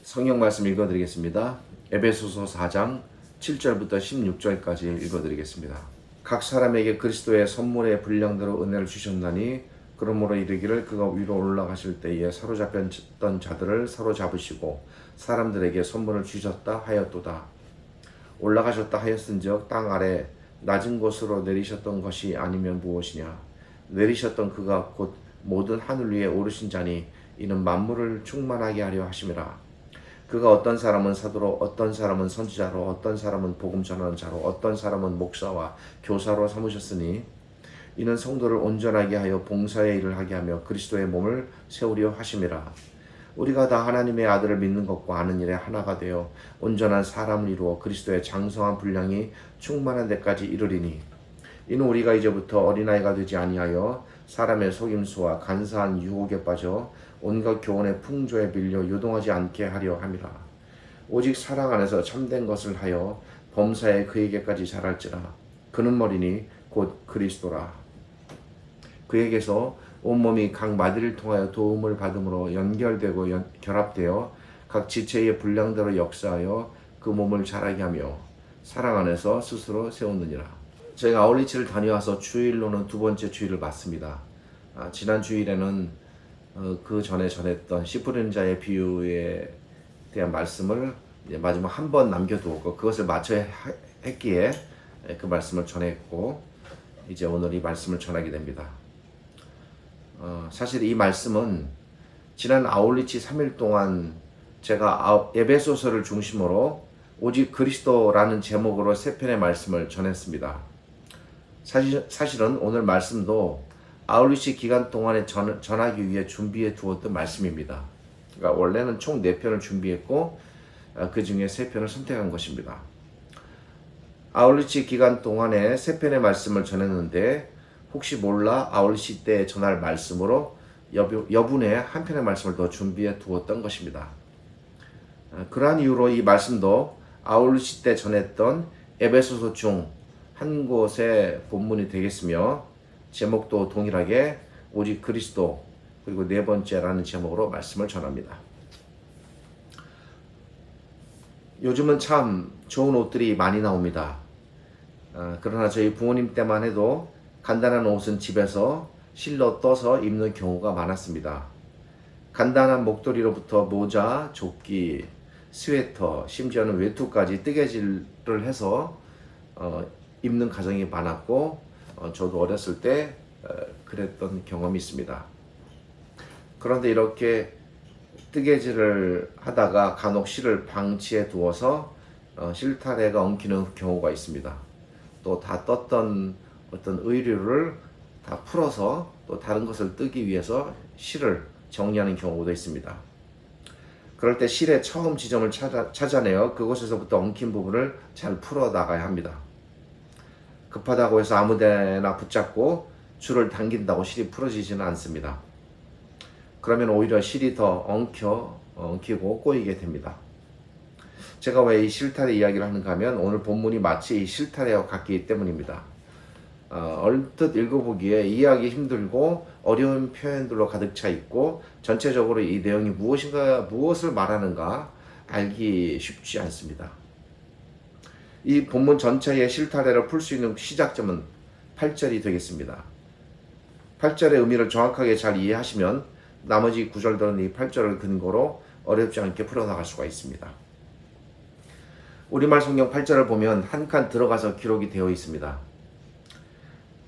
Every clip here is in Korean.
성경 말씀 읽어드리겠습니다. 에베소서 4장 7절부터 16절까지 읽어드리겠습니다. 각 사람에게 그리스도의 선물의 분량대로 은혜를 주셨나니 그러므로 이르기를 그가 위로 올라가실 때에 사로잡혔던 자들을 사로잡으시고 사람들에게 선물을 주셨다 하였도다. 올라가셨다 하였은즉 땅 아래 낮은 곳으로 내리셨던 것이 아니면 무엇이냐. 내리셨던 그가 곧 모든 하늘 위에 오르신 자니 이는 만물을 충만하게 하려 하심이라. 그가 어떤 사람은 사도로, 어떤 사람은 선지자로, 어떤 사람은 복음 전하는 자로, 어떤 사람은 목사와 교사로 삼으셨으니 이는 성도를 온전하게 하여 봉사의 일을 하게 하며 그리스도의 몸을 세우려 하심이라. 우리가 다 하나님의 아들을 믿는 것과 아는 일에 하나가 되어 온전한 사람을 이루어 그리스도의 장성한 분량이 충만한 데까지 이르리니 이는 우리가 이제부터 어린아이가 되지 아니하여 사람의 속임수와 간사한 유혹에 빠져 온갖 교훈의 풍조에 밀려 요동하지 않게 하려 함이라. 오직 사랑 안에서 참된 것을 하여 범사에 그에게까지 자랄지라. 그는 머리니 곧 그리스도라. 그에게서 온몸이 각 마디를 통하여 도움을 받음으로 연결되고 결합되어 각 지체의 분량대로 역사하여 그 몸을 자라게 하며 사랑 안에서 스스로 세우느니라. 제가 아울리치를 다녀와서 주일로는 두 번째 주일을 맞습니다. 지난 주일에는 그 전에 전했던 씨 뿌리는 자의 비유에 대한 말씀을 이제 마지막 한 번 남겨두고 그것을 맞춰야 했기에 그 말씀을 전했고 이제 오늘 이 말씀을 전하게 됩니다. 사실 이 말씀은 지난 아울리치 3일 동안 제가 에베소서를 중심으로 오직 그리스도라는 제목으로 세 편의 말씀을 전했습니다. 사실은 오늘 말씀도 아울리치 기간 동안에 전하기 위해 준비해 두었던 말씀입니다. 그러니까 원래는 총 4편을 준비했고 그 중에 3편을 선택한 것입니다. 아울리치 기간 동안에 3편의 말씀을 전했는데 혹시 몰라 아울리치 때 전할 말씀으로 여분의 한 편의 말씀을 더 준비해 두었던 것입니다. 그러한 이유로 이 말씀도 아울리치 때 전했던 에베소서 중 한 곳의 본문이 되겠으며 제목도 동일하게 오직 그리스도 그리고 네 번째라는 제목으로 말씀을 전합니다. 요즘은 참 좋은 옷들이 많이 나옵니다. 그러나 저희 부모님 때만 해도 간단한 옷은 집에서 실러 떠서 입는 경우가 많았습니다. 간단한 목도리로부터 모자, 조끼, 스웨터, 심지어는 외투까지 뜨개질을 해서 입는 가정이 많았고 저도 어렸을 때 그랬던 경험이 있습니다. 그런데 이렇게 뜨개질을 하다가 간혹 실을 방치해 두어서 실타래가 엉키는 경우가 있습니다. 또 다 떴던 어떤 의류를 다 풀어서 또 다른 것을 뜨기 위해서 실을 정리하는 경우도 있습니다. 그럴 때 실의 처음 지점을 찾아내어 그곳에서부터 엉킨 부분을 잘 풀어 나가야 합니다. 급하다고 해서 아무데나 붙잡고 줄을 당긴다고 실이 풀어지지는 않습니다. 그러면 오히려 실이 더 엉키고 꼬이게 됩니다. 제가 왜 이 실타래 이야기를 하는가 하면 오늘 본문이 마치 이 실타래와 같기 때문입니다. 얼뜻 읽어보기에 이해하기 힘들고 어려운 표현들로 가득 차 있고 전체적으로 이 내용이 무엇을 말하는가 알기 쉽지 않습니다. 이 본문 전체의 실타래를 풀 수 있는 시작점은 8절이 되겠습니다. 8절의 의미를 정확하게 잘 이해하시면 나머지 구절들은 이 8절을 근거로 어렵지 않게 풀어나갈 수가 있습니다. 우리말 성경 8절을 보면 한 칸 들어가서 기록이 되어 있습니다.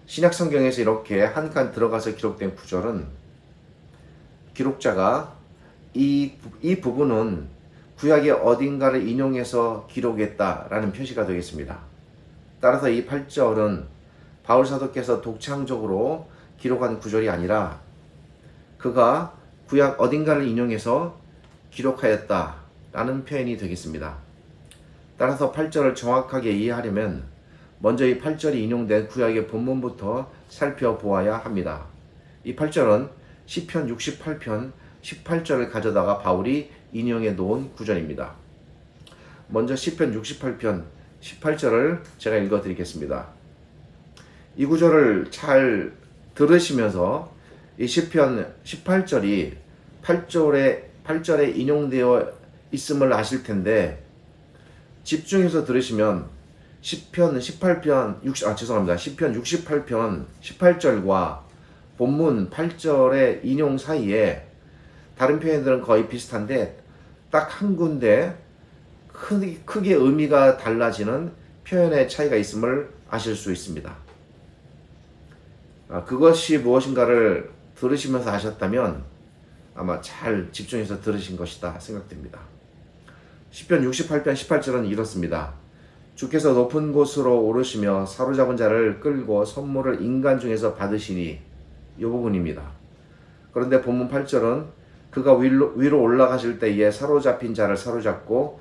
신약 성경에서 이렇게 한 칸 들어가서 기록된 구절은 기록자가 이 부분은 구약의 어딘가를 인용해서 기록했다라는 표시가 되겠습니다. 따라서 이 8절은 바울 사도께서 독창적으로 기록한 구절이 아니라 그가 구약 어딘가를 인용해서 기록하였다라는 표현이 되겠습니다. 따라서 8절을 정확하게 이해하려면 먼저 이 8절이 인용된 구약의 본문부터 살펴보아야 합니다. 이 8절은 시편 68편 18절을 가져다가 바울이 인용해 놓은 구절입니다. 먼저 시편 68편 18절을 제가 읽어드리겠습니다. 이 구절을 잘 들으시면서 이 시편 18절이 8절에 인용되어 있음을 아실 텐데 집중해서 들으시면 시편 68편 18절과 본문 8절의 인용 사이에 다른 표현들은 거의 비슷한데 딱 한 군데 크게 의미가 달라지는 표현의 차이가 있음을 아실 수 있습니다. 그것이 무엇인가를 들으시면서 아셨다면 아마 잘 집중해서 들으신 것이다 생각됩니다. 시편 68편 18절은 이렇습니다. 주께서 높은 곳으로 오르시며 사로잡은 자를 끌고 선물을 인간 중에서 받으시니, 이 부분입니다. 그런데 본문 8절은 그가 위로 올라가실 때에 사로잡힌 자를 사로잡고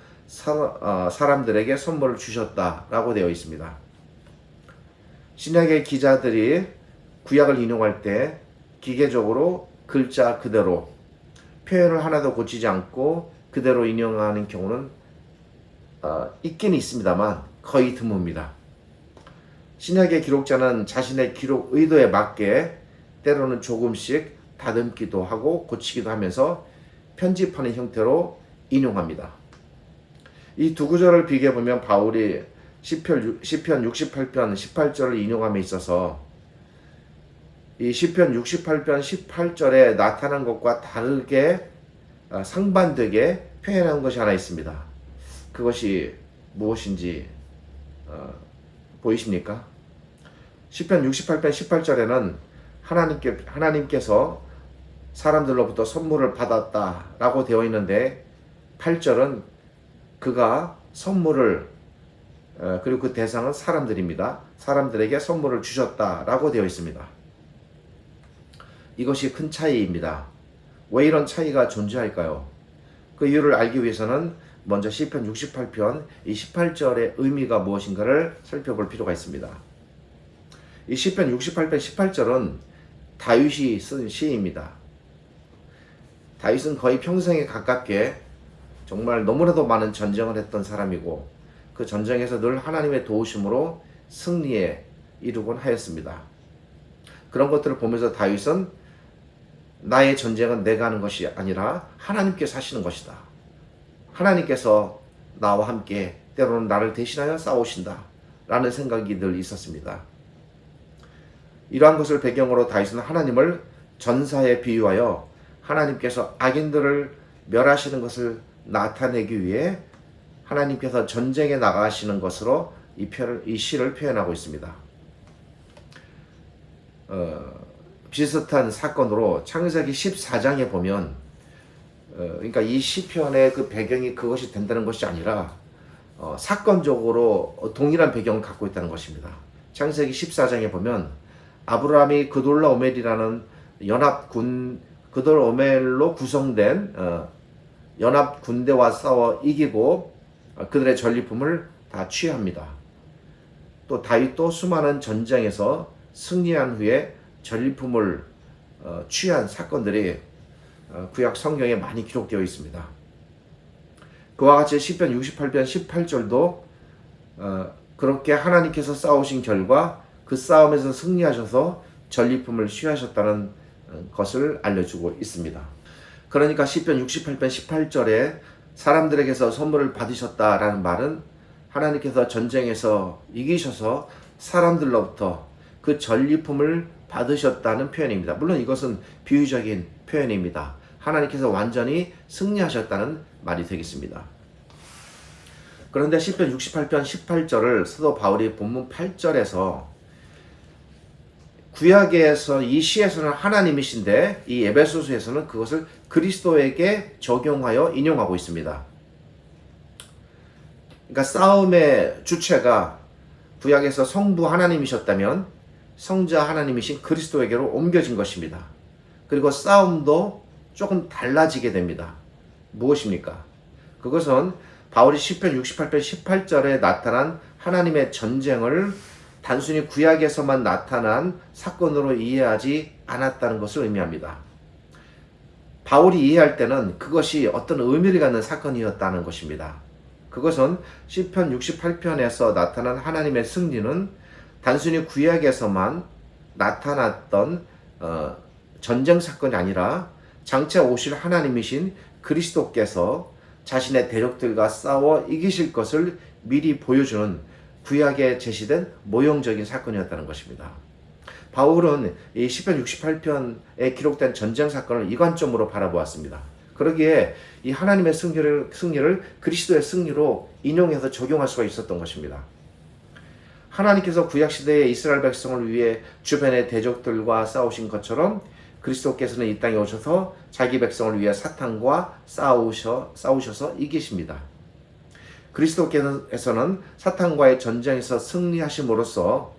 사람들에게 선물을 주셨다라고 되어 있습니다. 신약의 기자들이 구약을 인용할 때 기계적으로 글자 그대로 표현을 하나도 고치지 않고 그대로 인용하는 경우는 있긴 있습니다만 거의 드뭅니다. 신약의 기록자는 자신의 기록 의도에 맞게 때로는 조금씩 다듬기도 하고 고치기도 하면서 편집하는 형태로 인용합니다. 이 두 구절을 비교해보면 바울이 시편 68편 18절을 인용함에 있어서 이 시편 68편 18절에 나타난 것과 다르게 상반되게 표현한 것이 하나 있습니다. 그것이 무엇인지 보이십니까? 시편 68편 18절에는 하나님께서 사람들로부터 선물을 받았다라고 되어 있는데 8절은 그가 선물을 그리고 그 대상은 사람들입니다. 사람들에게 선물을 주셨다라고 되어 있습니다. 이것이 큰 차이입니다. 왜 이런 차이가 존재할까요? 그 이유를 알기 위해서는 먼저 시편 68편 이 18절의 의미가 무엇인가를 살펴볼 필요가 있습니다. 이 시편 68편 18절은 다윗이 쓴 시입니다. 다윗은 거의 평생에 가깝게 정말 너무나도 많은 전쟁을 했던 사람이고 그 전쟁에서 늘 하나님의 도우심으로 승리에 이루곤 하였습니다. 그런 것들을 보면서 다윗은 나의 전쟁은 내가 하는 것이 아니라 하나님께서 하시는 것이다. 하나님께서 나와 함께 때로는 나를 대신하여 싸우신다 라는 생각이 늘 있었습니다. 이러한 것을 배경으로 다윗은 하나님을 전사에 비유하여 하나님께서 악인들을 멸하시는 것을 나타내기 위해 하나님께서 전쟁에 나가시는 것으로 이 시를 표현하고 있습니다. 비슷한 사건으로 창세기 14장에 보면 그러니까 이 시편의 그 배경이 그것이 된다는 것이 아니라 사건적으로 동일한 배경을 갖고 있다는 것입니다. 창세기 14장에 보면 아브라함이 그돌라오멜이라는 그돌라오멜로 구성된 연합 군대와 싸워 이기고 그들의 전리품을 다 취합니다. 또 다윗도 수많은 전쟁에서 승리한 후에 전리품을 취한 사건들이 구약 성경에 많이 기록되어 있습니다. 그와 같이 시편 68편 18절도 그렇게 하나님께서 싸우신 결과 그 싸움에서 승리하셔서 전리품을 취하셨다는 것을 알려주고 있습니다. 그러니까 시편 68편 18절에 사람들에게서 선물을 받으셨다라는 말은 하나님께서 전쟁에서 이기셔서 사람들로부터 그 전리품을 받으셨다는 표현입니다. 물론 이것은 비유적인 표현입니다. 하나님께서 완전히 승리하셨다는 말이 되겠습니다. 그런데 시편 68편 18절을 사도 바울이 본문 8절에서 구약에서 이 시에서는 하나님이신데 이 에베소서에서는 그것을 그리스도에게 적용하여 인용하고 있습니다. 그러니까 싸움의 주체가 구약에서 성부 하나님이셨다면 성자 하나님이신 그리스도에게로 옮겨진 것입니다. 그리고 싸움도 조금 달라지게 됩니다. 무엇입니까? 그것은 바울이 시편 68편 18절에 나타난 하나님의 전쟁을 단순히 구약에서만 나타난 사건으로 이해하지 않았다는 것을 의미합니다. 바울이 이해할 때는 그것이 어떤 의미를 갖는 사건이었다는 것입니다. 그것은 시편 68편에서 나타난 하나님의 승리는 단순히 구약에서만 나타났던 전쟁 사건이 아니라 장차 오실 하나님이신 그리스도께서 자신의 대적들과 싸워 이기실 것을 미리 보여주는 구약에 제시된 모형적인 사건이었다는 것입니다. 바울은 이 시편 68편에 기록된 전쟁 사건을 이 관점으로 바라보았습니다. 그러기에 이 하나님의 승리를 그리스도의 승리로 인용해서 적용할 수가 있었던 것입니다. 하나님께서 구약시대의 이스라엘 백성을 위해 주변의 대적들과 싸우신 것처럼 그리스도께서는 이 땅에 오셔서 자기 백성을 위해 사탄과 싸우셔서 이기십니다. 그리스도께서는 사탄과의 전쟁에서 승리하심으로써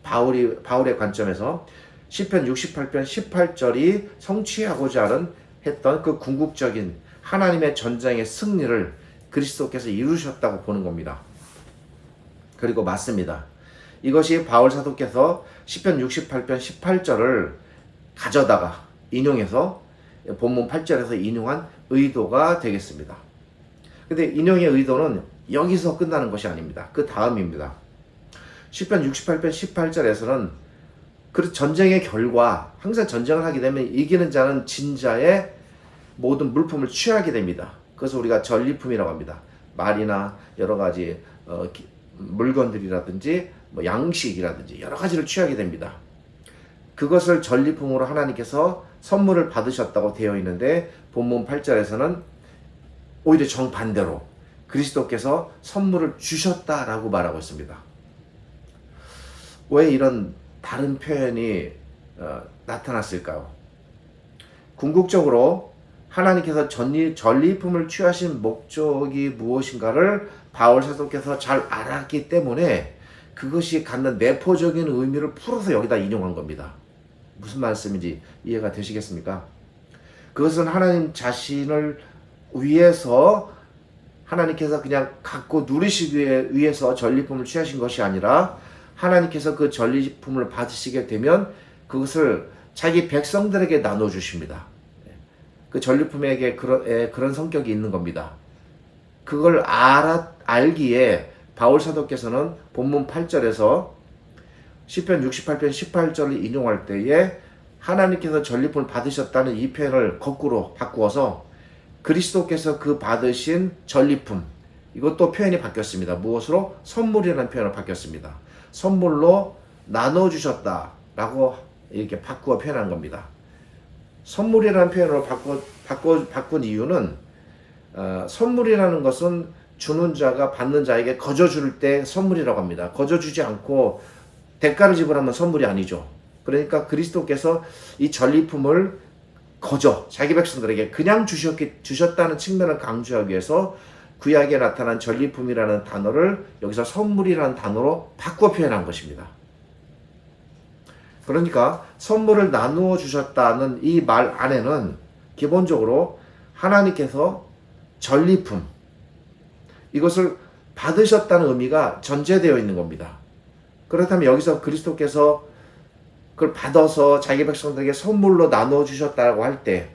바울의 관점에서 시편 68편 18절이 성취하고자 했던 그 궁극적인 하나님의 전쟁의 승리를 그리스도께서 이루셨다고 보는 겁니다. 그리고 맞습니다. 이것이 바울 사도께서 시편 68편 18절을 가져다가 인용해서 본문 8절에서 인용한 의도가 되겠습니다. 근데 인용의 의도는 여기서 끝나는 것이 아닙니다. 그 다음입니다. 시편 68편 18절에서는 그 전쟁의 결과, 항상 전쟁을 하게 되면 이기는 자는 진자의 모든 물품을 취하게 됩니다. 그래서 우리가 전리품이라고 합니다. 말이나 여러 가지 물건들이라든지 양식이라든지 여러 가지를 취하게 됩니다. 그것을 전리품으로 하나님께서 선물을 받으셨다고 되어 있는데 본문 8절에서는 오히려 정반대로 그리스도께서 선물을 주셨다라고 말하고 있습니다. 왜 이런 다른 표현이 나타났을까요? 궁극적으로 하나님께서 전리품을 취하신 목적이 무엇인가를 바울 사도께서 잘 알았기 때문에 그것이 갖는 내포적인 의미를 풀어서 여기다 인용한 겁니다. 무슨 말씀인지 이해가 되시겠습니까? 그것은 하나님 자신을 위해서 하나님께서 그냥 갖고 누리시기 위해서 전리품을 취하신 것이 아니라 하나님께서 그 전리품을 받으시게 되면 그것을 자기 백성들에게 나눠주십니다. 그 전리품에게 그런 성격이 있는 겁니다. 그걸 알기에 바울 사도께서는 본문 8절에서 시편 68편 18절을 인용할 때에 하나님께서 전리품을 받으셨다는 이 표현을 거꾸로 바꾸어서 그리스도께서 그 받으신 전리품, 이것도 표현이 바뀌었습니다. 무엇으로? 선물이라는 표현을 바뀌었습니다. 선물로 나눠주셨다라고 이렇게 바꾸어 표현한 겁니다. 선물이라는 표현으로 바꾼 이유는 선물이라는 것은 주는 자가 받는 자에게 거저 줄 때 선물이라고 합니다. 거저 주지 않고 대가를 지불하면 선물이 아니죠. 그러니까 그리스도께서 이 전리품을 거저 자기 백성들에게 그냥 주셨다는 측면을 강조하기 위해서 구약에 나타난 전리품이라는 단어를 여기서 선물이라는 단어로 바꿔 표현한 것입니다. 그러니까 선물을 나누어 주셨다는 이 말 안에는 기본적으로 하나님께서 전리품, 이것을 받으셨다는 의미가 전제되어 있는 겁니다. 그렇다면 여기서 그리스도께서 그걸 받아서 자기 백성들에게 선물로 나누어 주셨다고 할 때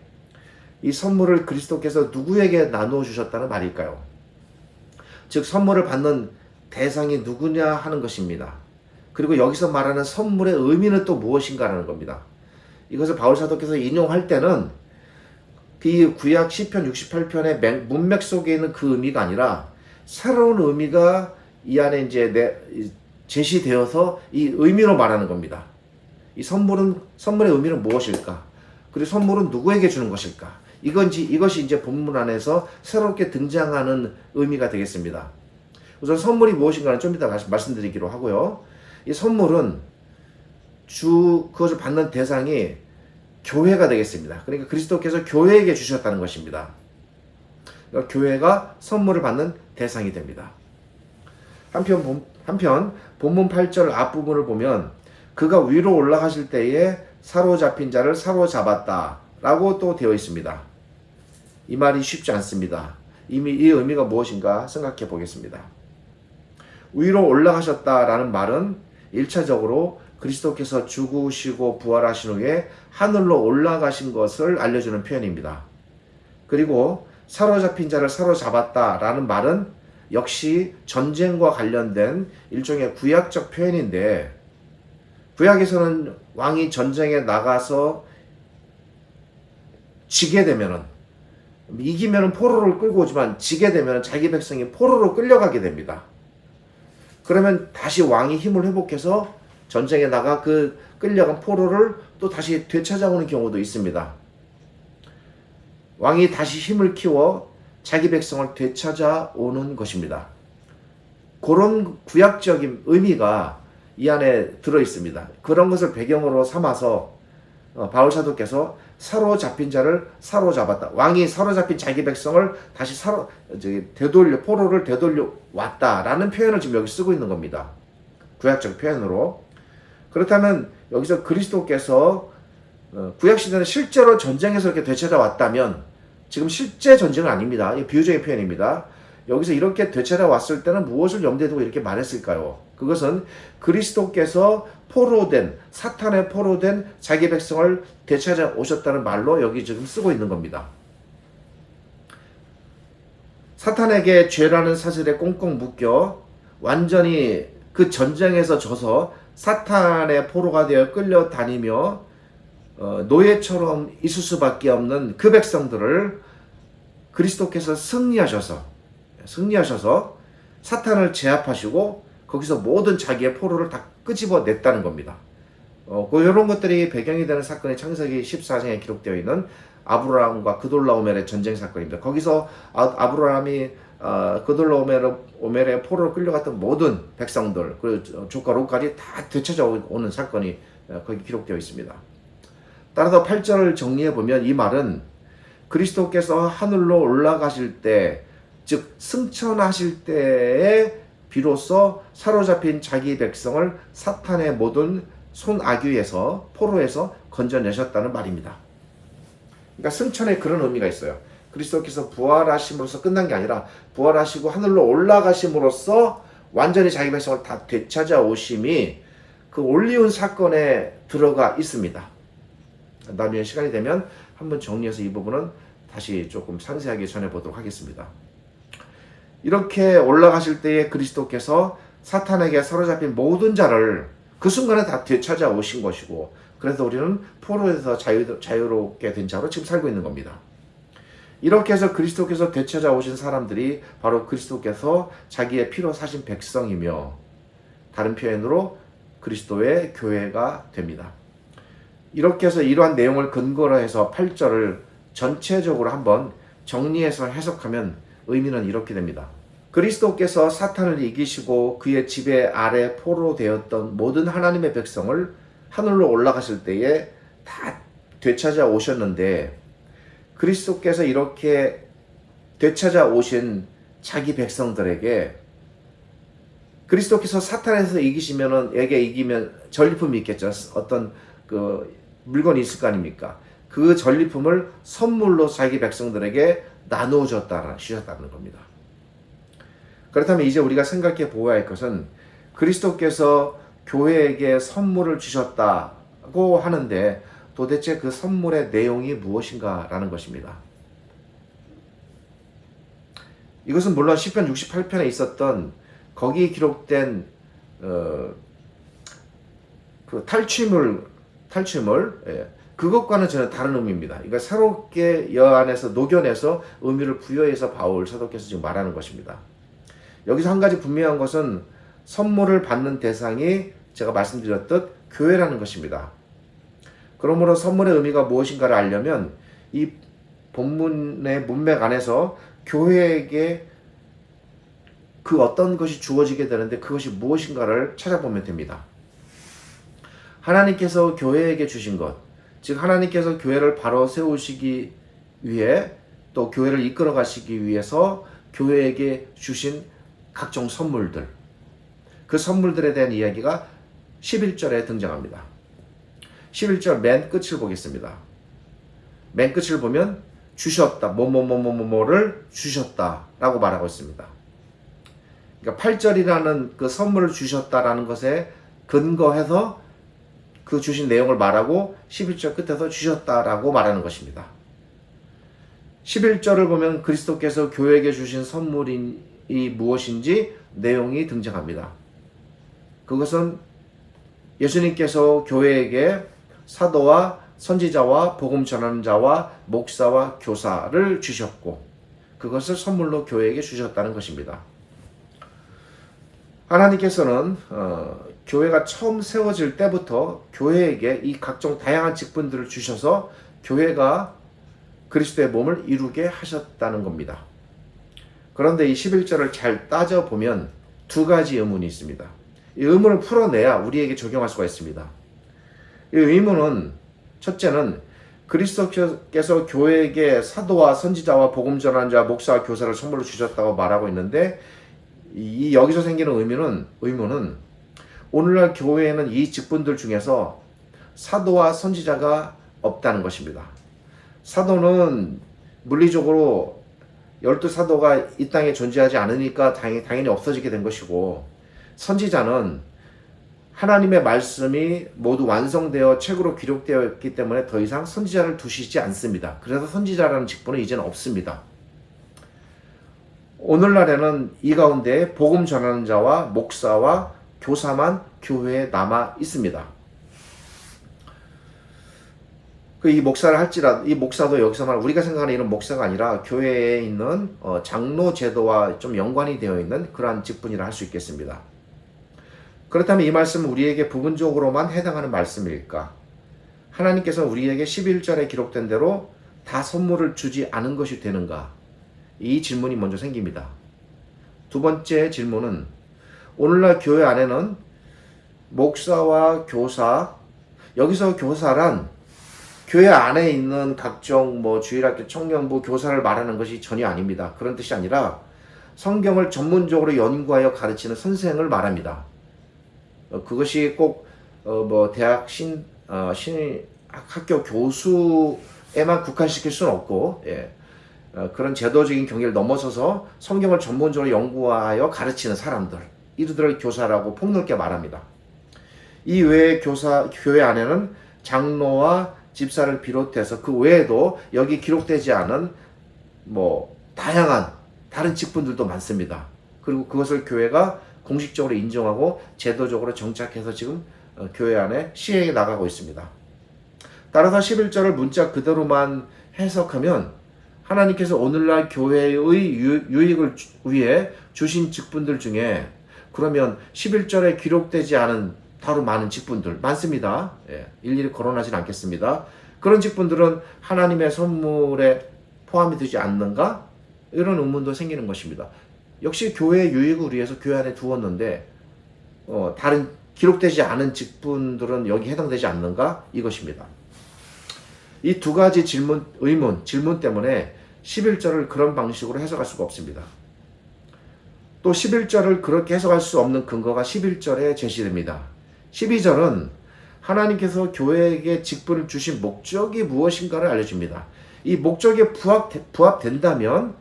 이 선물을 그리스도께서 누구에게 나누어 주셨다는 말일까요? 즉 선물을 받는 대상이 누구냐 하는 것입니다. 그리고 여기서 말하는 선물의 의미는 또 무엇인가라는 겁니다. 이것을 바울 사도께서 인용할 때는 그 구약 시편 68편의 문맥 속에 있는 그 의미가 아니라 새로운 의미가 이 안에 이제 제시되어서 이 의미로 말하는 겁니다. 이 선물의 의미는 무엇일까? 그리고 선물은 누구에게 주는 것일까? 이것이 이제 본문 안에서 새롭게 등장하는 의미가 되겠습니다. 우선 선물이 무엇인가는 좀 이따 말씀드리기로 하고요. 이 선물은 그것을 받는 대상이 교회가 되겠습니다. 그러니까 그리스도께서 교회에게 주셨다는 것입니다. 그러니까 교회가 선물을 받는 대상이 됩니다. 한편 본문 8절 앞부분을 보면 그가 위로 올라가실 때에 사로잡힌 자를 사로잡았다 라고 또 되어 있습니다. 이 말이 쉽지 않습니다. 이미 이 의미가 무엇인가 생각해 보겠습니다. 위로 올라가셨다라는 말은 1차적으로 그리스도께서 죽으시고 부활하신 후에 하늘로 올라가신 것을 알려주는 표현입니다. 그리고 사로잡힌 자를 사로잡았다라는 말은 역시 전쟁과 관련된 일종의 구약적 표현인데, 구약에서는 왕이 전쟁에 나가서 지게 되면은 이기면 포로를 끌고 오지만 지게 되면 자기 백성이 포로로 끌려가게 됩니다. 그러면 다시 왕이 힘을 회복해서 전쟁에 나가 그 끌려간 포로를 또 다시 되찾아오는 경우도 있습니다. 왕이 다시 힘을 키워 자기 백성을 되찾아오는 것입니다. 그런 구약적인 의미가 이 안에 들어 있습니다. 그런 것을 배경으로 삼아서 바울 사도께서 사로잡힌 자를 사로잡았다. 왕이 사로잡힌 자기 백성을 다시 포로를 되돌려 왔다라는 표현을 지금 여기 쓰고 있는 겁니다. 구약적 표현으로. 그렇다면 여기서 그리스도께서 구약시대는 실제로 전쟁에서 이렇게 되찾아왔다면 지금 실제 전쟁은 아닙니다. 이 비유적인 표현입니다. 여기서 이렇게 되찾아왔을 때는 무엇을 염두에 두고 이렇게 말했을까요? 그것은 그리스도께서 사탄의 포로된 자기 백성을 되찾아오셨다는 말로 여기 지금 쓰고 있는 겁니다. 사탄에게 죄라는 사슬에 꽁꽁 묶여 완전히 그 전쟁에서 져서 사탄의 포로가 되어 끌려다니며 노예처럼 있을 수밖에 없는 그 백성들을 그리스도께서 승리하셔서 사탄을 제압하시고 거기서 모든 자기의 포로를 다 끄집어냈다는 겁니다. 이런 것들이 배경이 되는 사건이 창세기 14장에 기록되어 있는 아브라함과 그돌라오멜의 전쟁 사건입니다. 거기서 아브라함이 그돌라오멜의 포로로 끌려갔던 모든 백성들 그리고 조카 롯까지 다 되찾아오는 사건이 거기 기록되어 있습니다. 따라서 8절을 정리해보면 이 말은 그리스도께서 하늘로 올라가실 때, 즉 승천하실 때에 비로소 사로잡힌 자기 백성을 사탄의 모든 손아귀에서 포로에서 건져내셨다는 말입니다. 그러니까 승천에 그런 의미가 있어요. 그리스도께서 부활하심으로써 끝난 게 아니라 부활하시고 하늘로 올라가심으로써 완전히 자기 백성을 다 되찾아오심이 그 올리운 사건에 들어가 있습니다. 나중에 시간이 되면 한번 정리해서 이 부분은 다시 조금 상세하게 전해보도록 하겠습니다. 이렇게 올라가실 때에 그리스도께서 사탄에게 사로잡힌 모든 자를 그 순간에 다 되찾아오신 것이고, 그래서 우리는 포로에서 자유롭게 된 자로 지금 살고 있는 겁니다. 이렇게 해서 그리스도께서 되찾아오신 사람들이 바로 그리스도께서 자기의 피로 사신 백성이며, 다른 표현으로 그리스도의 교회가 됩니다. 이렇게 해서 이러한 내용을 근거로 해서 8절을 전체적으로 한번 정리해서 해석하면 의미는 이렇게 됩니다. 그리스도께서 사탄을 이기시고 그의 지배 아래 포로 되었던 모든 하나님의 백성을 하늘로 올라가실 때에 다 되찾아 오셨는데, 그리스도께서 이렇게 되찾아 오신 자기 백성들에게 그리스도께서 사탄에서 이기면 전리품이 있겠죠. 어떤 그 물건이 있을 거 아닙니까? 그 전리품을 선물로 자기 백성들에게 나누어 주셨다는 겁니다. 그렇다면 이제 우리가 생각해 보아야 할 것은 그리스도께서 교회에게 선물을 주셨다고 하는데 도대체 그 선물의 내용이 무엇인가라는 것입니다. 이것은 물론 시편 68편에 있었던 거기 기록된 그 탈취물 그것과는 전혀 다른 의미입니다. 그러니까 새롭게 여 안에서 녹여내서 의미를 부여해서 바울 사도께서 지금 말하는 것입니다. 여기서 한 가지 분명한 것은 선물을 받는 대상이 제가 말씀드렸듯 교회라는 것입니다. 그러므로 선물의 의미가 무엇인가를 알려면 이 본문의 문맥 안에서 교회에게 그 어떤 것이 주어지게 되는데 그것이 무엇인가를 찾아보면 됩니다. 하나님께서 교회에게 주신 것, 즉 하나님께서 교회를 바로 세우시기 위해 또 교회를 이끌어 가시기 위해서 교회에게 주신 각종 선물들, 그 선물들에 대한 이야기가 11절에 등장합니다. 11절 맨 끝을 보겠습니다. 맨 끝을 보면 주셨다, 뭐를 주셨다라고 말하고 있습니다. 그러니까 8절이라는 그 선물을 주셨다라는 것에 근거해서 그 주신 내용을 말하고 11절 끝에서 주셨다라고 말하는 것입니다. 11절을 보면 그리스도께서 교회에게 주신 선물이 무엇인지 내용이 등장합니다. 그것은 예수님께서 교회에게 사도와 선지자와 복음 전하는 자와 목사와 교사를 주셨고 그것을 선물로 교회에게 주셨다는 것입니다. 하나님께서는 교회가 처음 세워질 때부터 교회에게 이 각종 다양한 직분들을 주셔서 교회가 그리스도의 몸을 이루게 하셨다는 겁니다. 그런데 이 11절을 잘 따져보면 두 가지 의문이 있습니다. 이 의문을 풀어내야 우리에게 적용할 수가 있습니다. 이 의문은 첫째는 그리스도께서 교회에게 사도와 선지자와 복음 전하는 자, 목사와 교사를 선물로 주셨다고 말하고 있는데 이 여기서 생기는 의문은 오늘날 교회에는 이 직분들 중에서 사도와 선지자가 없다는 것입니다. 사도는 물리적으로 12사도가 이 땅에 존재하지 않으니까 당연히 없어지게 된 것이고 선지자는 하나님의 말씀이 모두 완성되어 책으로 기록되어 있기 때문에 더 이상 선지자를 두시지 않습니다. 그래서 선지자라는 직분은 이제는 없습니다. 오늘날에는 이 가운데 복음 전하는 자와 목사와 교사만 교회에 남아 있습니다. 이 목사를 할지라도 이 목사도 여기서 말 우리가 생각하는 이런 목사가 아니라 교회에 있는 장로 제도와 좀 연관이 되어 있는 그러한 직분이라 할 수 있겠습니다. 그렇다면 이 말씀은 우리에게 부분적으로만 해당하는 말씀일까? 하나님께서 우리에게 11절에 기록된 대로 다 선물을 주지 않은 것이 되는가? 이 질문이 먼저 생깁니다. 두 번째 질문은 오늘날 교회 안에는 목사와 교사, 여기서 교사란 교회 안에 있는 각종 주일학교 청년부 교사를 말하는 것이 전혀 아닙니다. 그런 뜻이 아니라 성경을 전문적으로 연구하여 가르치는 선생을 말합니다. 그것이 꼭 대학 학교 교수에만 국한시킬 수는 없고 그런 제도적인 경계를 넘어서서 성경을 전문적으로 연구하여 가르치는 사람들, 이들을 교사라고 폭넓게 말합니다. 이 외에 교회 안에는 장로와 집사를 비롯해서 그 외에도 여기 기록되지 않은 다양한 다른 직분들도 많습니다. 그리고 그것을 교회가 공식적으로 인정하고 제도적으로 정착해서 지금 교회 안에 시행해 나가고 있습니다. 따라서 11절을 문자 그대로만 해석하면 하나님께서 오늘날 교회의 유익을 위해 주신 직분들 중에 그러면 11절에 기록되지 않은 다루 많은 직분들 많습니다. 일일이 거론하진 않겠습니다. 그런 직분들은 하나님의 선물에 포함이 되지 않는가? 이런 의문도 생기는 것입니다. 역시 교회의 유익을 위해서 교회 안에 두었는데 다른 기록되지 않은 직분들은 여기 해당되지 않는가? 이것입니다. 이 두 가지 질문 때문에 11절을 그런 방식으로 해석할 수가 없습니다. 또 11절을 그렇게 해석할 수 없는 근거가 11절에 제시됩니다. 12절은 하나님께서 교회에게 직분을 주신 목적이 무엇인가를 알려줍니다. 이 목적에 부합된다면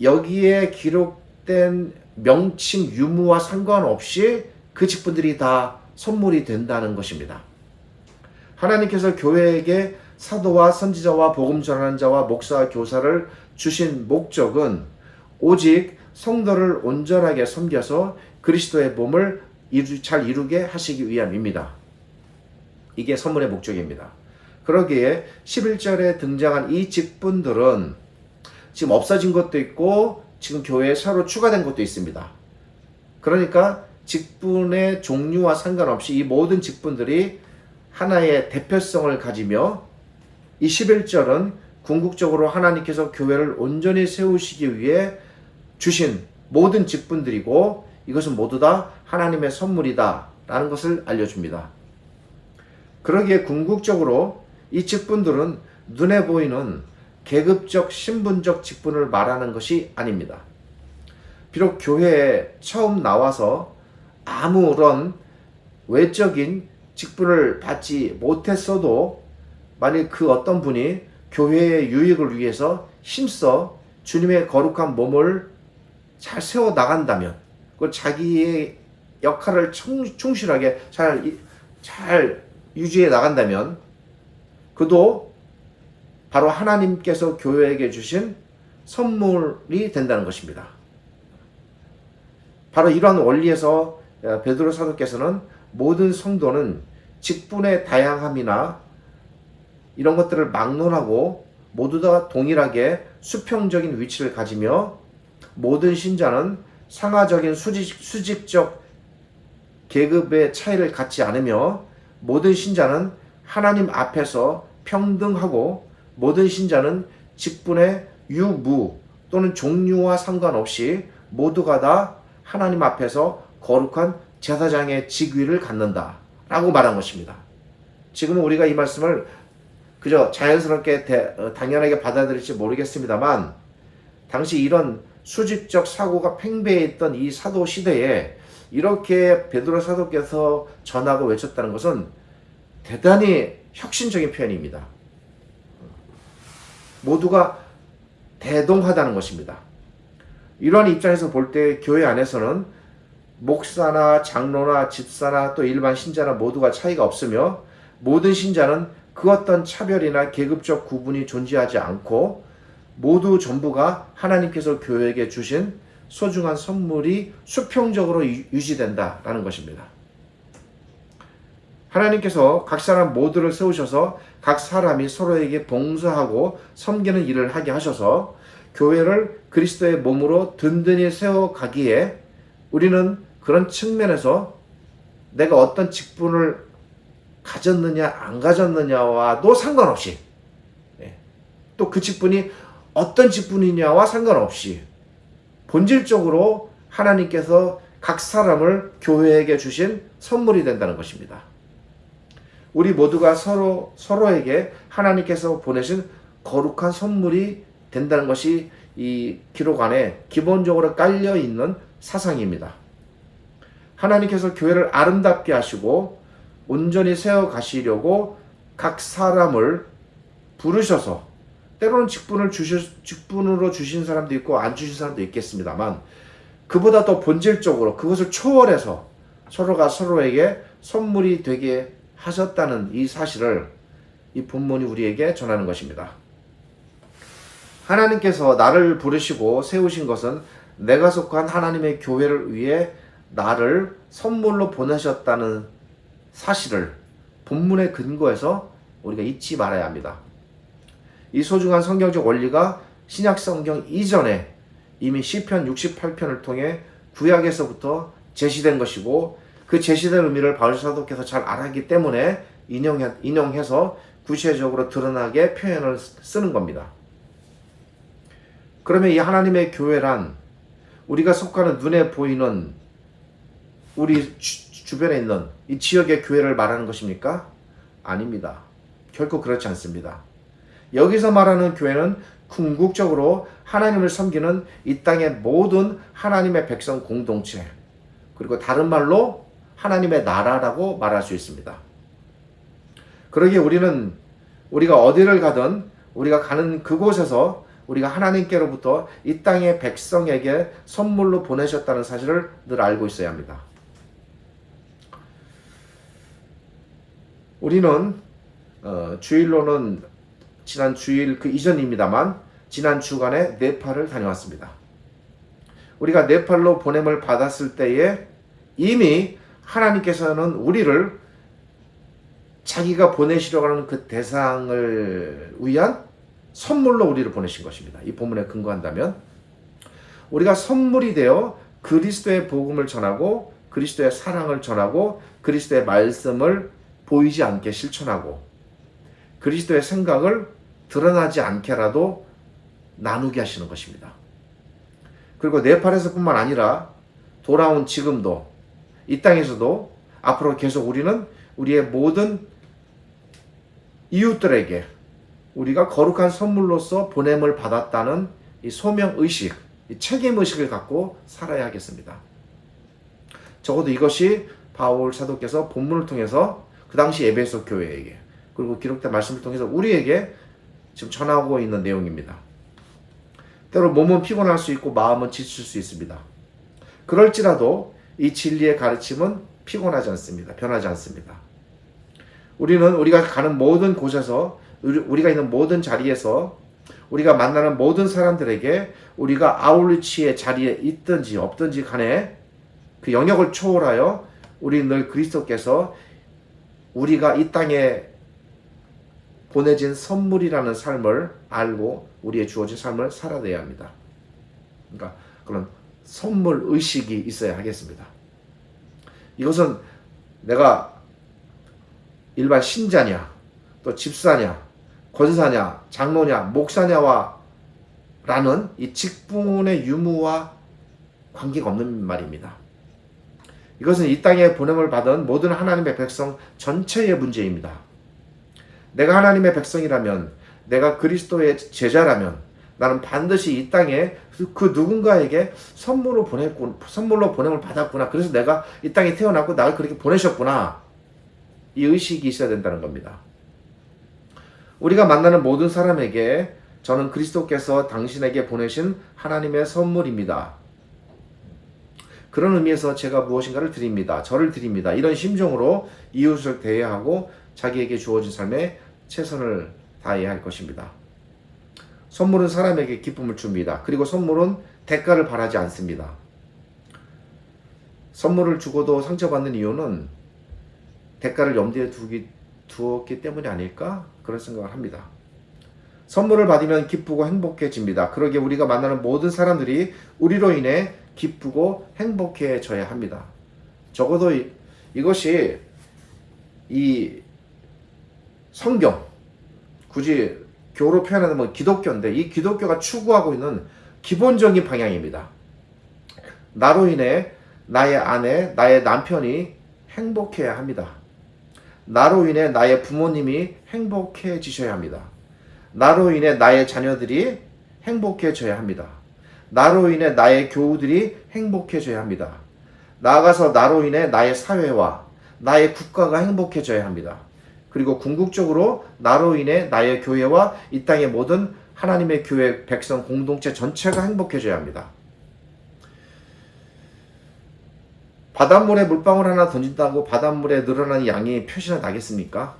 여기에 기록된 명칭 유무와 상관없이 그 직분들이 다 선물이 된다는 것입니다. 하나님께서 교회에게 사도와 선지자와 복음 전하는 자와 목사와 교사를 주신 목적은 오직 성도를 온전하게 섬겨서 그리스도의 몸을 잘 이루게 하시기 위함입니다. 이게 선물의 목적입니다. 그러기에 11절에 등장한 이 직분들은 지금 없어진 것도 있고 지금 교회에 새로 추가된 것도 있습니다. 그러니까 직분의 종류와 상관없이 이 모든 직분들이 하나의 대표성을 가지며 이 11절은 궁극적으로 하나님께서 교회를 온전히 세우시기 위해 주신 모든 직분들이고 이것은 모두 다 하나님의 선물이다 라는 것을 알려줍니다. 그러기에 궁극적으로 이 직분들은 눈에 보이는 계급적 신분적 직분을 말하는 것이 아닙니다. 비록 교회에 처음 나와서 아무런 외적인 직분을 받지 못했어도 만일 그 어떤 분이 교회의 유익을 위해서 힘써 주님의 거룩한 몸을 잘 세워 나간다면 자기의 역할을 충실하게 잘 유지해 나간다면 그도 바로 하나님께서 교회에게 주신 선물이 된다는 것입니다. 바로 이러한 원리에서 베드로 사도께서는 모든 성도는 직분의 다양함이나 이런 것들을 막론하고 모두 다 동일하게 수평적인 위치를 가지며 모든 신자는 상하적인 수직적 계급의 차이를 갖지 않으며 모든 신자는 하나님 앞에서 평등하고 모든 신자는 직분의 유무 또는 종류와 상관없이 모두가 다 하나님 앞에서 거룩한 제사장의 직위를 갖는다 라고 말한 것입니다. 지금은 우리가 이 말씀을 그저 자연스럽게 당연하게 받아들일지 모르겠습니다만 당시 이런 수직적 사고가 팽배했던 이 사도 시대에 이렇게 베드로 사도께서 전하고 외쳤다는 것은 대단히 혁신적인 표현입니다. 모두가 대동하다는 것입니다. 이러한 입장에서 볼 때 교회 안에서는 목사나 장로나 집사나 또 일반 신자나 모두가 차이가 없으며 모든 신자는 그 어떤 차별이나 계급적 구분이 존재하지 않고 모두 전부가 하나님께서 교회에게 주신 소중한 선물이 수평적으로 유지된다라는 것입니다. 하나님께서 각 사람 모두를 세우셔서 각 사람이 서로에게 봉사하고 섬기는 일을 하게 하셔서 교회를 그리스도의 몸으로 든든히 세워가기에 우리는 그런 측면에서 내가 어떤 직분을 가졌느냐 안 가졌느냐와도 상관없이 또 그 직분이 어떤 직분이냐와 상관없이 본질적으로 하나님께서 각 사람을 교회에게 주신 선물이 된다는 것입니다. 우리 모두가 서로에게 하나님께서 보내신 거룩한 선물이 된다는 것이 이 기록 안에 기본적으로 깔려 있는 사상입니다. 하나님께서 교회를 아름답게 하시고 온전히 세워 가시려고 각 사람을 부르셔서 때로는 직분으로 주신 사람도 있고 안 주신 사람도 있겠습니다만 그보다 더 본질적으로 그것을 초월해서 서로가 서로에게 선물이 되게 하셨다는 이 사실을 이 본문이 우리에게 전하는 것입니다. 하나님께서 나를 부르시고 세우신 것은 내가 속한 하나님의 교회를 위해 나를 선물로 보내셨다는 사실을 본문의 근거에서 우리가 잊지 말아야 합니다. 이 소중한 성경적 원리가 신약 성경 이전에 이미 시편 68편을 통해 구약에서부터 제시된 것이고 그 제시된 의미를 바울 사도께서 잘 알았기 때문에 인용해서 구체적으로 드러나게 표현을 쓰는 겁니다. 그러면 이 하나님의 교회란 우리가 속하는 눈에 보이는 우리 주변에 있는 이 지역의 교회를 말하는 것입니까? 아닙니다. 결코 그렇지 않습니다. 여기서 말하는 교회는 궁극적으로 하나님을 섬기는 이 땅의 모든 하나님의 백성 공동체, 그리고 다른 말로 하나님의 나라라고 말할 수 있습니다. 그러기에 우리가 어디를 가든 우리가 가는 그곳에서 우리가 하나님께로부터 이 땅의 백성에게 선물로 보내셨다는 사실을 늘 알고 있어야 합니다. 우리는 주일로는 지난 주일 그 이전입니다만 지난 주간에 네팔을 다녀왔습니다. 우리가 네팔로 보냄을 받았을 때에 이미 하나님께서는 우리를 자기가 보내시려고 하는 그 대상을 위한 선물로 우리를 보내신 것입니다. 이 본문에 근거한다면 우리가 선물이 되어 그리스도의 복음을 전하고 그리스도의 사랑을 전하고 그리스도의 말씀을 보이지 않게 실천하고 그리스도의 생각을 드러나지 않게라도 나누게 하시는 것입니다. 그리고 네팔에서뿐만 아니라 돌아온 지금도 이 땅에서도 앞으로 계속 우리는 우리의 모든 이웃들에게 우리가 거룩한 선물로서 보냄을 받았다는 이 소명의식, 이 책임의식을 갖고 살아야 하겠습니다. 적어도 이것이 바울 사도께서 본문을 통해서 그 당시 에베소 교회에게 그리고 기록된 말씀을 통해서 우리에게 지금 전하고 있는 내용입니다. 때로 몸은 피곤할 수 있고 마음은 지칠 수 있습니다. 그럴지라도 이 진리의 가르침은 피곤하지 않습니다. 변하지 않습니다. 우리는 우리가 가는 모든 곳에서 우리가 있는 모든 자리에서 우리가 만나는 모든 사람들에게 우리가 아울리치의 자리에 있든지 없든지 간에 그 영역을 초월하여 우리 늘 그리스도께서 우리가 이 땅에 보내진 선물이라는 삶을 알고 우리의 주어진 삶을 살아내야 합니다. 그러니까 그런 선물 의식이 있어야 하겠습니다. 이것은 내가 일반 신자냐, 또 집사냐, 권사냐, 장로냐, 목사냐와 라는 이 직분의 유무와 관계가 없는 말입니다. 이것은 이 땅에 보냄을 받은 모든 하나님의 백성 전체의 문제입니다. 내가 하나님의 백성이라면, 내가 그리스도의 제자라면 나는 반드시 이 땅에 그 누군가에게 선물로 보냄을 받았구나. 그래서 내가 이 땅에 태어났고 나를 그렇게 보내셨구나. 이 의식이 있어야 된다는 겁니다. 우리가 만나는 모든 사람에게 저는 그리스도께서 당신에게 보내신 하나님의 선물입니다. 그런 의미에서 제가 무엇인가를 드립니다. 저를 드립니다. 이런 심정으로 이웃을 대해하고 자기에게 주어진 삶에 최선을 다해야 할 것입니다. 선물은 사람에게 기쁨을 줍니다. 그리고 선물은 대가를 바라지 않습니다. 선물을 주고도 상처받는 이유는 대가를 염두에 두었기 때문이 아닐까? 그런 생각을 합니다. 선물을 받으면 기쁘고 행복해집니다. 그러기에 우리가 만나는 모든 사람들이 우리로 인해 기쁘고 행복해져야 합니다. 적어도 이것이 이 성경, 굳이 교로 표현하면 기독교인데 이 기독교가 추구하고 있는 기본적인 방향입니다. 나로 인해 나의 아내, 나의 남편이 행복해야 합니다. 나로 인해 나의 부모님이 행복해지셔야 합니다. 나로 인해 나의 자녀들이 행복해져야 합니다. 나로 인해 나의 교우들이 행복해져야 합니다. 나아가서 나로 인해 나의 사회와 나의 국가가 행복해져야 합니다. 그리고 궁극적으로 나로 인해 나의 교회와 이 땅의 모든 하나님의 교회 백성 공동체 전체가 행복해져야 합니다. 바닷물에 물방울 하나 던진다고 바닷물에 늘어나는 양이 표시가 나겠습니까?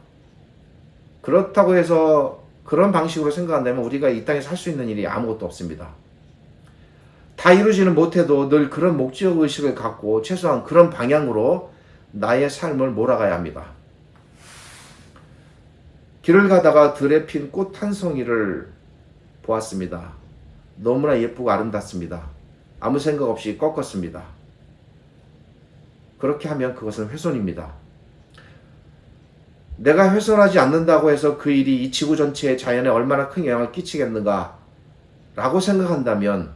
그렇다고 해서 그런 방식으로 생각한다면 우리가 이 땅에 살 수 있는 일이 아무것도 없습니다. 다 이루지는 못해도 늘 그런 목적의식을 갖고 최소한 그런 방향으로 나의 삶을 몰아가야 합니다. 길을 가다가 들에 핀 꽃 한 송이를 보았습니다. 너무나 예쁘고 아름답습니다. 아무 생각 없이 꺾었습니다. 그렇게 하면 그것은 훼손입니다. 내가 훼손하지 않는다고 해서 그 일이 이 지구 전체의 자연에 얼마나 큰 영향을 끼치겠는가 라고 생각한다면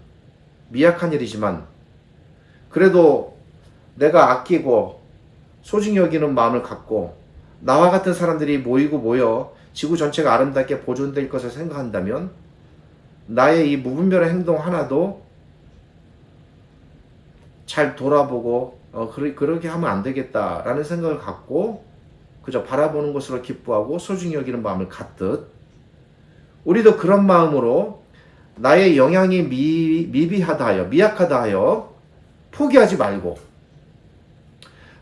미약한 일이지만 그래도 내가 아끼고 소중히 여기는 마음을 갖고 나와 같은 사람들이 모여 지구 전체가 아름답게 보존될 것을 생각한다면 나의 이 무분별한 행동 하나도 잘 돌아보고 그렇게 하면 안 되겠다라는 생각을 갖고 그저 바라보는 것으로 기뻐하고 소중히 여기는 마음을 갖듯 우리도 그런 마음으로 나의 영향이 미비하다 하여 미약하다 하여 포기하지 말고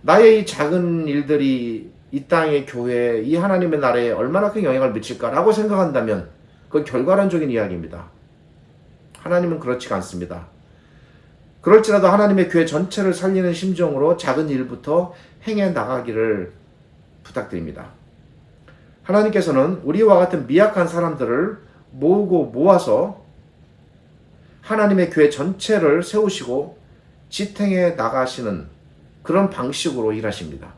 나의 이 작은 일들이 이 땅의 교회, 이 하나님의 나라에 얼마나 큰 영향을 미칠까라고 생각한다면 그건 결과론적인 이야기입니다. 하나님은 그렇지가 않습니다. 그럴지라도 하나님의 교회 전체를 살리는 심정으로 작은 일부터 행해 나가기를 부탁드립니다. 하나님께서는 우리와 같은 미약한 사람들을 모아서 하나님의 교회 전체를 세우시고 지탱해 나가시는 그런 방식으로 일하십니다.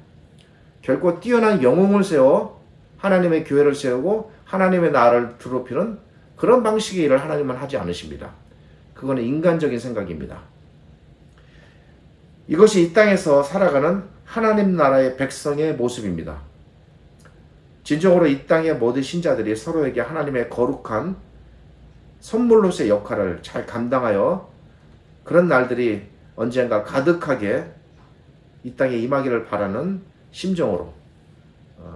결코 뛰어난 영웅을 세워 하나님의 교회를 세우고 하나님의 나라를 드높이는 그런 방식의 일을 하나님은 하지 않으십니다. 그거는 인간적인 생각입니다. 이것이 이 땅에서 살아가는 하나님 나라의 백성의 모습입니다. 진정으로 이 땅의 모든 신자들이 서로에게 하나님의 거룩한 선물로서의 역할을 잘 감당하여 그런 날들이 언젠가 가득하게 이 땅에 임하기를 바라는 심정으로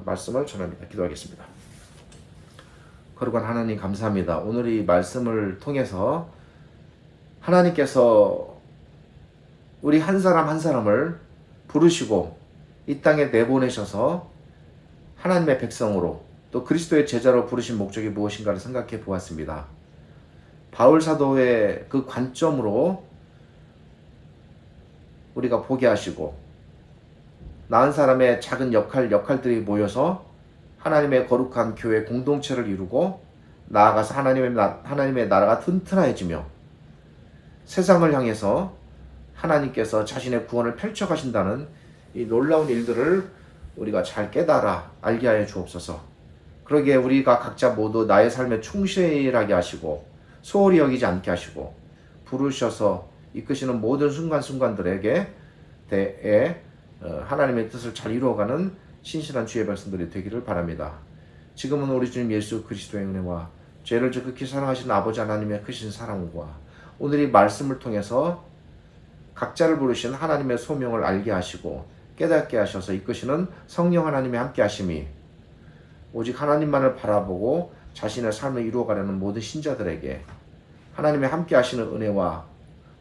말씀을 전합니다. 기도하겠습니다. 거룩한 하나님 감사합니다. 오늘 이 말씀을 통해서 하나님께서 우리 한 사람 한 사람을 부르시고 이 땅에 내보내셔서 하나님의 백성으로 또 그리스도의 제자로 부르신 목적이 무엇인가를 생각해 보았습니다. 바울 사도의 그 관점으로 우리가 보게 하시고 나은 사람의 작은 역할들이 모여서 하나님의 거룩한 교회 공동체를 이루고 나아가서 하나님의 나라가 튼튼해지며 세상을 향해서 하나님께서 자신의 구원을 펼쳐가신다는 이 놀라운 일들을 우리가 잘 깨달아 알게 하여 주옵소서. 그러기에 우리가 각자 모두 나의 삶에 충실하게 하시고 소홀히 여기지 않게 하시고 부르셔서 이끄시는 모든 순간순간들에게 하나님의 뜻을 잘 이루어가는 신실한 주의 백성들이 되기를 바랍니다. 지금은 우리 주님 예수 그리스도의 은혜와 죄를 지극히 사랑하시는 아버지 하나님의 크신 사랑과 오늘 이 말씀을 통해서 각자를 부르신 하나님의 소명을 알게 하시고 깨닫게 하셔서 이끄시는 성령 하나님의 함께 하심이 오직 하나님만을 바라보고 자신의 삶을 이루어가려는 모든 신자들에게 하나님의 함께 하시는 은혜와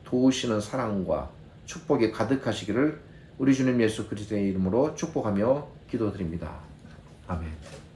도우시는 사랑과 축복이 가득하시기를 우리 주님 예수 그리스도의 이름으로 축복하며 기도드립니다. 아멘.